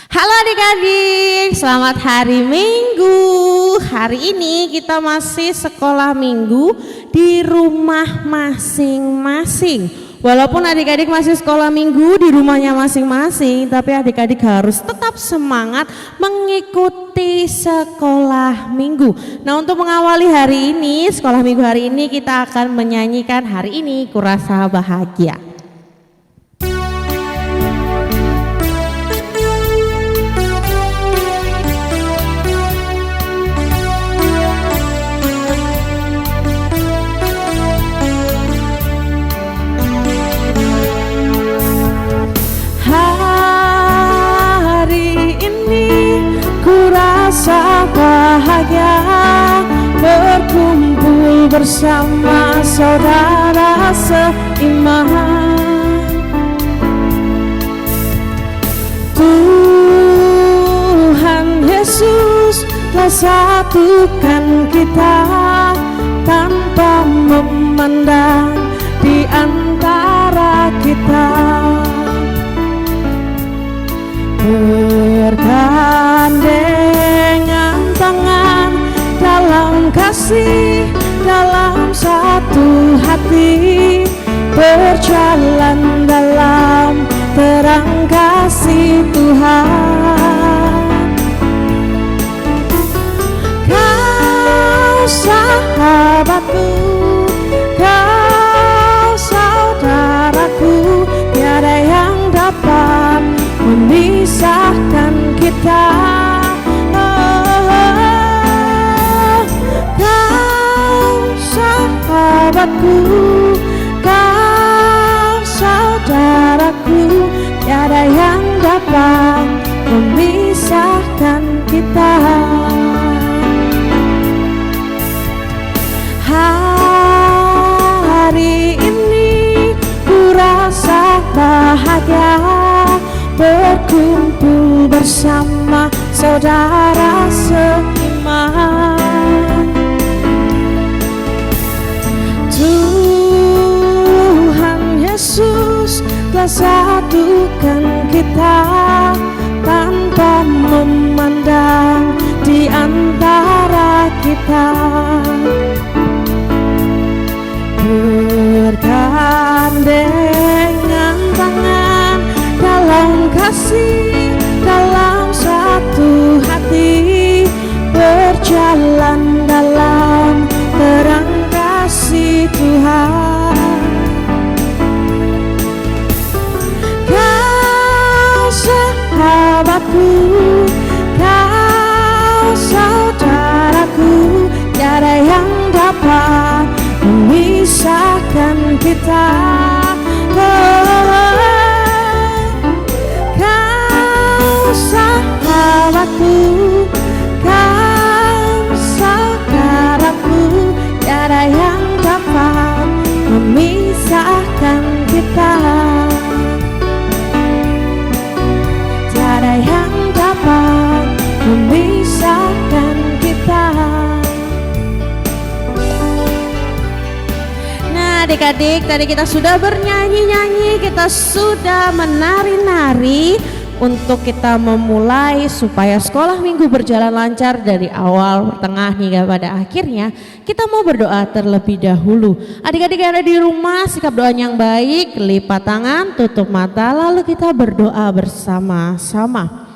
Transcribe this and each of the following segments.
Halo adik-adik, selamat hari Minggu. Hari ini kita masih sekolah minggu di rumah masing-masing. Walaupun adik-adik masih sekolah minggu di rumahnya masing-masing, tapi adik-adik harus tetap semangat mengikuti sekolah minggu. Nah, untuk mengawali hari ini, sekolah minggu hari ini kita akan menyanyikan Hari Ini Kurasa Bahagia. Rasa bahagia berkumpul bersama saudara seiman. Tuhan Yesus telah satukan kita tanpa memandang di antara kita. Bergandengan tangan dalam kasih, dalam satu hati, berjalan dalam terang kasih Tuhan. Kau sahabatku, kau saudaraku, tiada yang dapat memisahkan kita. Kau sahabatku, kau saudaraku, tiada yang dapat memisahkan kita. Hari ini ku rasa bahagia berkumpul bersama saudara seiman. Tuhan Yesus telah satukan kita tanpa memandang di antara kita. Bergandengan tangan dalam kasih, dalam satu hati, berjalan dalam terang kasih Tuhan. Kau sahabatku, kau saudaraku, tiada yang dapat memisahkan kita. Sahabatku, kau saudaraku, tiada yang dapat memisahkan kita. Tiada yang dapat memisahkan kita. Nah adik-adik, tadi kita sudah bernyanyi-nyanyi, kita sudah menari-nari untuk kita memulai supaya sekolah minggu berjalan lancar dari awal, tengah hingga pada akhirnya. Kita mau berdoa terlebih dahulu. Adik-adik yang ada di rumah, sikap doanya yang baik, lipat tangan, tutup mata, lalu kita berdoa bersama-sama.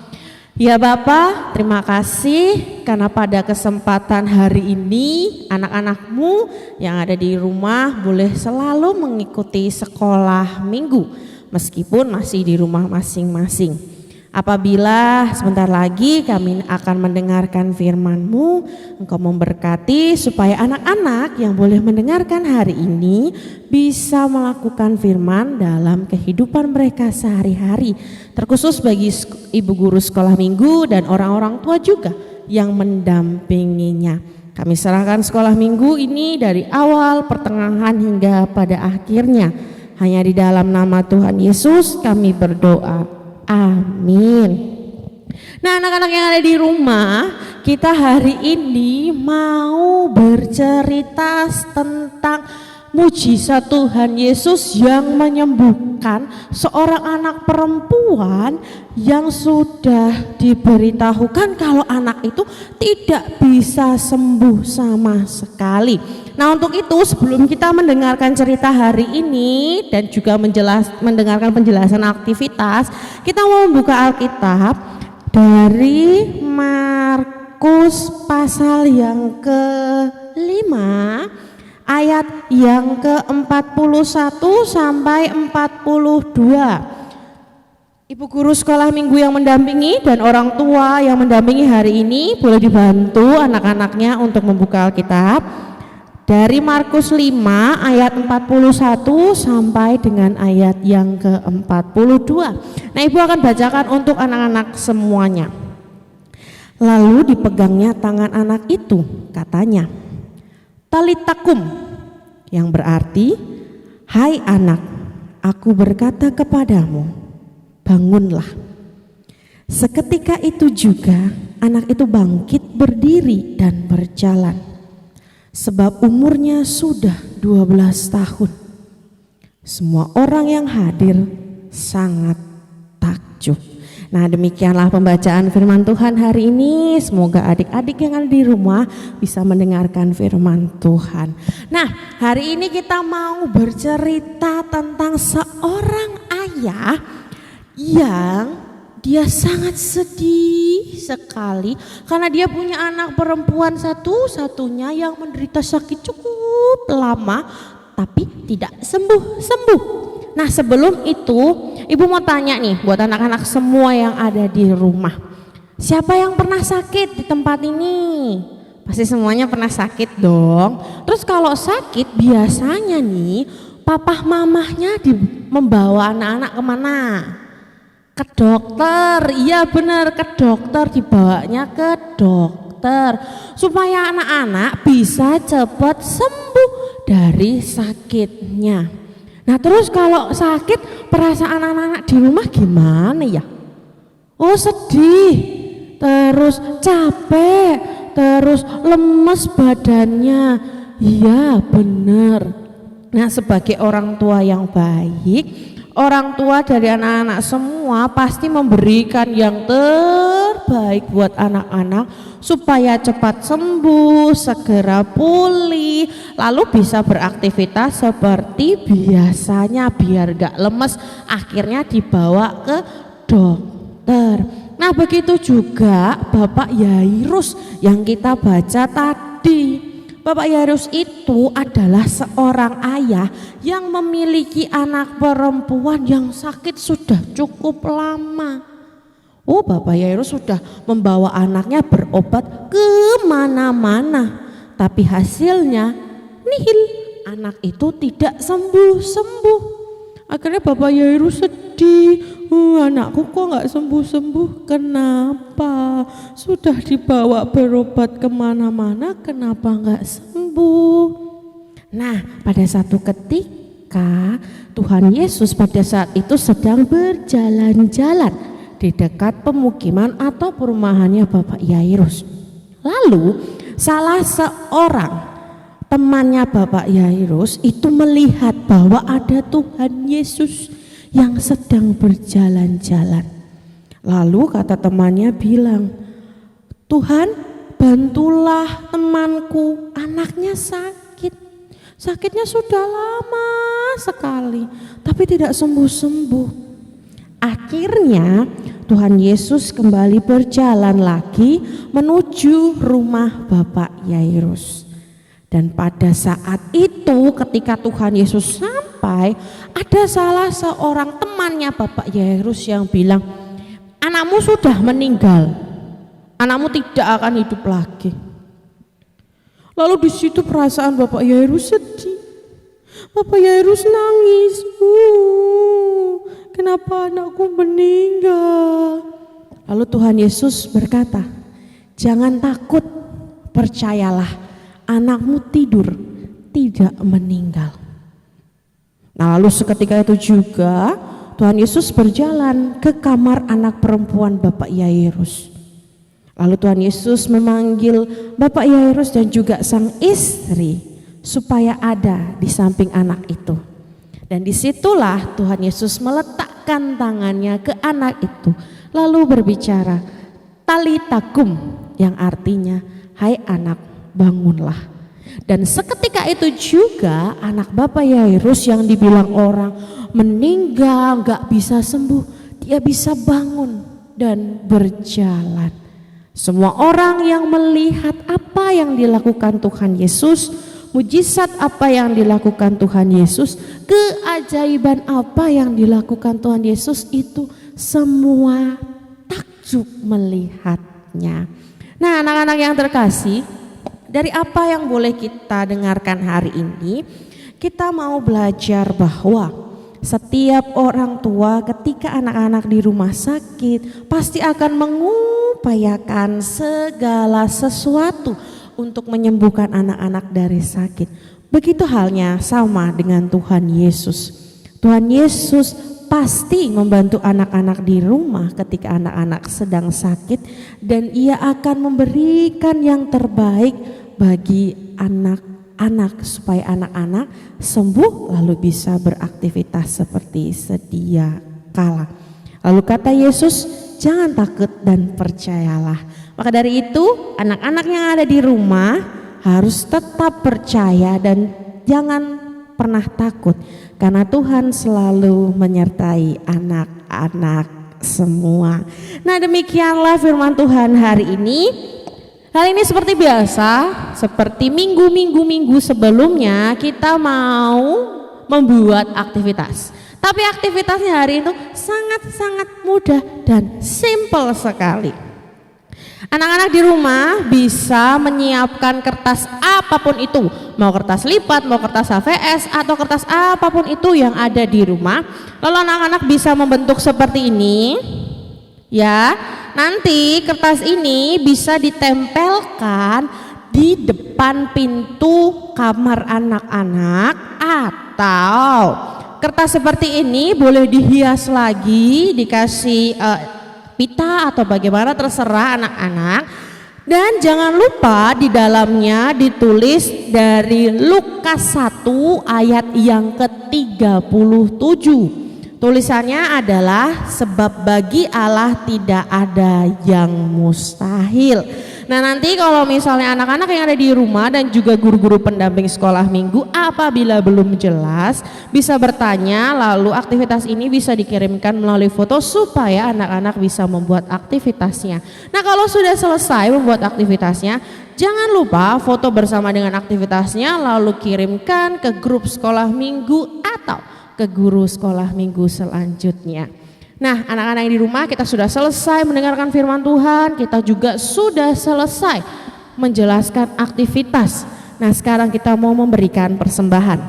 Ya Bapa, terima kasih karena pada kesempatan hari ini anak-anakmu yang ada di rumah boleh selalu mengikuti sekolah minggu meskipun masih di rumah masing-masing. Apabila sebentar lagi kami akan mendengarkan firman-Mu, Engkau memberkati supaya anak-anak yang boleh mendengarkan hari ini bisa melakukan firman dalam kehidupan mereka sehari-hari. Terkhusus bagi ibu guru sekolah minggu dan orang-orang tua juga yang mendampinginya. Kami serahkan sekolah minggu ini dari awal, pertengahan hingga pada akhirnya. Hanya di dalam nama Tuhan Yesus kami berdoa. Amin. Nah anak-anak yang ada di rumah, kita hari ini mau bercerita tentang mujizat Tuhan Yesus yang menyembuhkan seorang anak perempuan yang sudah diberitahukan kalau anak itu tidak bisa sembuh sama sekali. Nah, untuk itu sebelum kita mendengarkan cerita hari ini dan juga mendengarkan penjelasan aktivitas, kita mau membuka Alkitab dari Markus pasal yang ke-5 ayat yang ke-41 sampai 42. Ibu guru sekolah minggu yang mendampingi dan orang tua yang mendampingi hari ini boleh dibantu anak-anaknya untuk membuka Alkitab dari Markus 5 ayat 41 sampai dengan ayat yang ke-42. Nah, Ibu akan bacakan untuk anak-anak semuanya. Lalu dipegangnya tangan anak itu, katanya, "Talitakum," yang berarti, "Hai anak, aku berkata kepadamu, bangunlah." Seketika itu juga anak itu bangkit berdiri dan berjalan, sebab umurnya sudah 12 tahun. Semua orang yang hadir sangat takjub. Nah, demikianlah pembacaan firman Tuhan hari ini. Semoga adik-adik yang ada di rumah bisa mendengarkan firman Tuhan. Nah, hari ini kita mau bercerita tentang seorang ayah yang dia sangat sedih sekali karena dia punya anak perempuan satu-satunya yang menderita sakit cukup lama tapi tidak sembuh-sembuh. Nah, sebelum itu Ibu mau tanya nih buat anak-anak semua yang ada di rumah, siapa yang pernah sakit di tempat ini? Pasti semuanya pernah sakit dong. Terus kalau sakit biasanya nih papa mamahnya membawa anak-anak kemana? Ke dokter. Iya benar, ke dokter, dibawanya ke dokter supaya anak-anak bisa cepat sembuh dari sakitnya. Nah, terus kalau sakit perasaan anak-anak di rumah gimana ya? Oh, sedih, terus capek, terus lemes badannya. Iya benar. Nah, sebagai orang tua yang baik, orang tua dari anak-anak semua pasti memberikan yang terbaik buat anak-anak supaya cepat sembuh, segera pulih, lalu bisa beraktivitas seperti biasanya biar gak lemes, akhirnya dibawa ke dokter. Nah, begitu juga Bapak Yairus yang kita baca tadi. Bapak Yairus itu adalah seorang ayah yang memiliki anak perempuan yang sakit sudah cukup lama. Oh, Bapak Yairus sudah membawa anaknya berobat kemana-mana, tapi hasilnya nihil, anak itu tidak sembuh-sembuh. Akhirnya Bapak Yairus sedih, anakku kok gak sembuh-sembuh, kenapa? Sudah dibawa berobat kemana-mana, kenapa gak sembuh? Nah, pada satu ketika Tuhan Yesus pada saat itu sedang berjalan-jalan di dekat pemukiman atau perumahannya Bapak Yairus. Lalu salah seorang temannya Bapak Yairus itu melihat bahwa ada Tuhan Yesus yang sedang berjalan-jalan. Lalu kata temannya bilang, "Tuhan, bantulah temanku, anaknya sakit. Sakitnya sudah lama sekali, tapi tidak sembuh-sembuh." Akhirnya Tuhan Yesus kembali berjalan lagi menuju rumah Bapak Yairus. Dan pada saat itu ketika Tuhan Yesus sampai, ada salah seorang temannya Bapak Yairus yang bilang, "Anakmu sudah meninggal, anakmu tidak akan hidup lagi." Lalu di situ perasaan Bapak Yairus sedih. Bapak Yairus nangis. Kenapa anakku meninggal? Lalu Tuhan Yesus berkata, "Jangan takut, percayalah, anakmu tidur, tidak meninggal." Nah, lalu seketika itu juga Tuhan Yesus berjalan ke kamar anak perempuan Bapak Yairus. Lalu Tuhan Yesus memanggil Bapak Yairus dan juga sang istri supaya ada di samping anak itu. Dan disitulah Tuhan Yesus meletakkan tangannya ke anak itu, lalu berbicara, talitakum, yang artinya, hai anak, bangunlah. Dan seketika itu juga anak Bapak Yairus yang dibilang orang meninggal, gak bisa sembuh, dia bisa bangun dan berjalan. Semua orang yang melihat apa yang dilakukan Tuhan Yesus, mujizat apa yang dilakukan Tuhan Yesus, keajaiban apa yang dilakukan Tuhan Yesus, itu semua takjub melihatnya. Nah, anak-anak yang terkasih, dari apa yang boleh kita dengarkan hari ini, kita mau belajar bahwa setiap orang tua ketika anak-anak di rumah sakit pasti akan mengupayakan segala sesuatu untuk menyembuhkan anak-anak dari sakit. Begitu halnya sama dengan Tuhan Yesus. Tuhan Yesus pasti membantu anak-anak di rumah ketika anak-anak sedang sakit, dan ia akan memberikan yang terbaik bagi anak-anak supaya anak-anak sembuh lalu bisa beraktivitas seperti sedia kala. Lalu kata Yesus, jangan takut dan percayalah. Maka dari itu anak-anak yang ada di rumah harus tetap percaya dan jangan pernah takut, karena Tuhan selalu menyertai anak-anak semua. Nah, demikianlah firman Tuhan hari ini. Hari ini seperti biasa, seperti minggu-minggu sebelumnya, kita mau membuat aktivitas. Tapi aktivitasnya hari itu sangat-sangat mudah dan simple sekali. Anak-anak di rumah bisa menyiapkan kertas apapun itu, mau kertas lipat, mau kertas HVS, atau kertas apapun itu yang ada di rumah. Lalu anak-anak bisa membentuk seperti ini, ya. Nanti kertas ini bisa ditempelkan di depan pintu kamar anak-anak, atau kertas seperti ini boleh dihias lagi, dikasih pita atau bagaimana, terserah anak-anak. Dan jangan lupa di dalamnya ditulis dari Lukas 1 ayat yang ke-37. Tulisannya adalah, sebab bagi Allah tidak ada yang mustahil. Nah, nanti kalau misalnya anak-anak yang ada di rumah dan juga guru-guru pendamping sekolah minggu apabila belum jelas bisa bertanya, lalu aktivitas ini bisa dikirimkan melalui foto supaya anak-anak bisa membuat aktivitasnya. Nah, kalau sudah selesai membuat aktivitasnya, jangan lupa foto bersama dengan aktivitasnya lalu kirimkan ke grup sekolah minggu atau ke guru sekolah minggu selanjutnya. Nah, anak-anak yang di rumah, kita sudah selesai mendengarkan firman Tuhan, kita juga sudah selesai menjelaskan aktivitas. Nah, sekarang kita mau memberikan persembahan.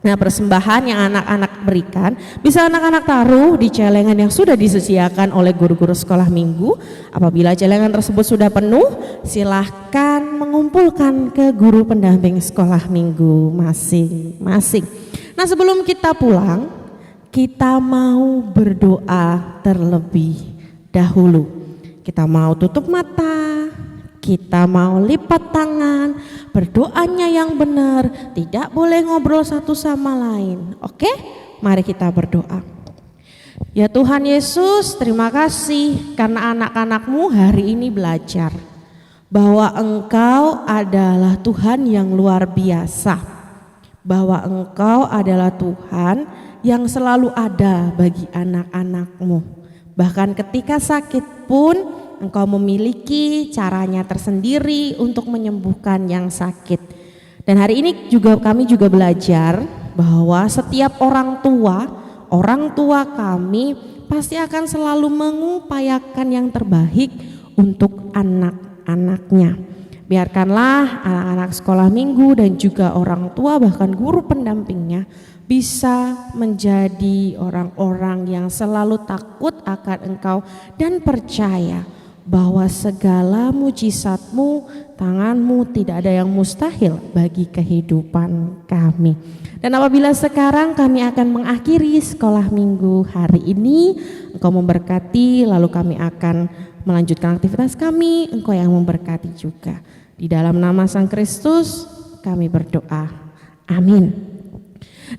Nah, persembahan yang anak-anak berikan bisa anak-anak taruh di celengan yang sudah disediakan oleh guru-guru sekolah minggu. Apabila celengan tersebut sudah penuh, silahkan mengumpulkan ke guru pendamping sekolah minggu masing-masing. Nah, sebelum kita pulang, kita mau berdoa terlebih dahulu. Kita mau tutup mata, kita mau lipat tangan, berdoanya yang benar, tidak boleh ngobrol satu sama lain. Oke? Mari kita berdoa. Ya Tuhan Yesus, terima kasih karena anak-anak-Mu hari ini belajar bahwa Engkau adalah Tuhan yang luar biasa. Bahwa Engkau adalah Tuhan yang selalu ada bagi anak-anak-Mu. Bahkan ketika sakit pun Engkau memiliki caranya tersendiri untuk menyembuhkan yang sakit. Dan hari ini juga kami juga belajar bahwa setiap orang tua kami pasti akan selalu mengupayakan yang terbaik untuk anak-anaknya. Biarkanlah anak-anak sekolah minggu dan juga orang tua bahkan guru pendampingnya bisa menjadi orang-orang yang selalu takut akan Engkau dan percaya bahwa segala mujizat-Mu, tangan-Mu tidak ada yang mustahil bagi kehidupan kami. Dan apabila sekarang kami akan mengakhiri sekolah minggu hari ini, Engkau memberkati, lalu kami akan melanjutkan aktivitas kami, Engkau yang memberkati juga. Di dalam nama Sang Kristus kami berdoa. Amin.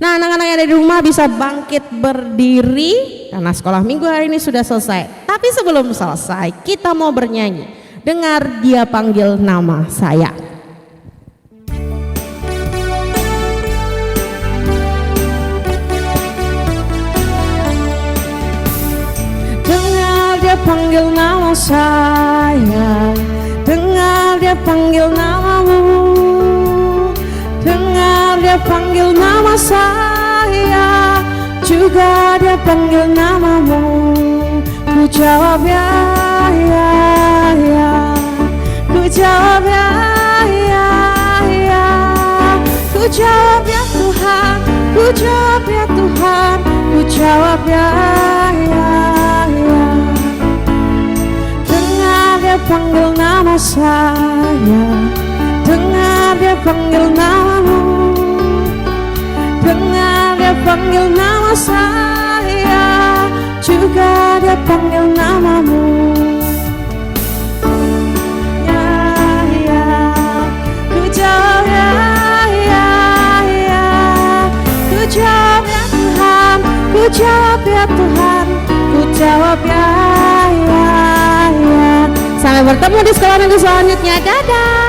Nah, anak-anak yang ada di rumah bisa bangkit berdiri karena sekolah minggu hari ini sudah selesai. Tapi sebelum selesai, kita mau bernyanyi. Dengar Dia Panggil Nama Saya. Dengar Dia panggil nama saya, dengar Dia panggil namamu, dengar Dia panggil nama saya, juga Dia panggil namamu. Ku jawab ya, ya, ya. Ku jawab ya, ya, ya. Ku jawab ya Tuhan, ku jawab ya Tuhan, ku jawab ya, ya, ya. Dengar Dia panggil nama saya, dengar Dia panggil namamu, dengar Dia panggil nama saya, juga Dia panggil namamu. Ya, ya, ku jawab ya, ya, ya. Ku jawab ya Tuhan, ku jawab ya Tuhan, ku jawab ya, ya, ya. Sampai bertemu di sekolah minggu selanjutnya. Dadah.